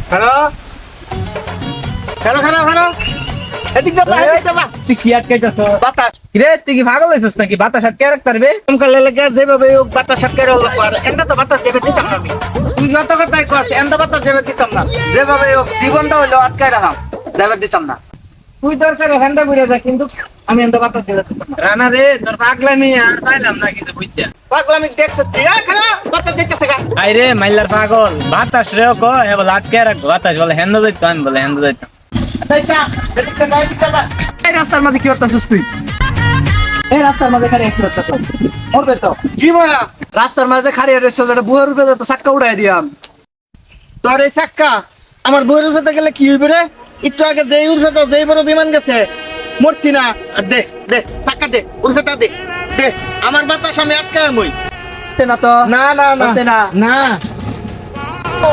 Hello hello hello hello এদিক দা তুই কি আটকাইতেছ? বাতাস রে তুই কি পাগল হয়েছিস নাকি? বাতাস আটকে রাখতে পারবে? কালে লাগে যেভাবে ও বাতাস আটকে রইল আর এন্ডা তো বাতাস যাবে দিতাম না আমি তুই যত কথাই কস এন্ডা বাতাস যাবে দিতাম না যেভাবে ও জীবনটা হইলো আটকায় রাখাম যাবে দিতাম না তুই দরকার হ্যান্ডা ঘুরে যা কিন্তু আমি এন্ডা বাতাস যাবে দিতাম না রানা রে তোর পাগলামি আর পাইলাম না কিন্তু বুঝছা। পাগলামি দেখছ তুই খেলা বাতাস দিতেছে গা আইরে মাইলার পাগল বাতাস রে কো এ বলে আটকে রাখ বাতাস বলে হেন্দ যাইতো আমি বলে হেন্দ যাইতো। তাইটা এদিকে যাই চলা এই রাস্তার মধ্যে কি করতেছিস তুই? এই রাস্তার মাঝে খালি একটু রাস্তা মরবে তো কি বলা রাস্তার মাঝে খাড়িয়ে রয়েছে যেটা বুয়ের উপরে তো চাক্কা উড়াই দিয়াম তোর এই চাক্কা আমার বুয়ের উপরে গেলে কি হইবে রে একটু আগে যেই উঠবে তো যেই বড় বিমান গেছে মরছি না আর দে দে চাক্কা দে উঠবে তা দে দে আমার বাতাস আমি আটকায় মই না তো না না না না না ও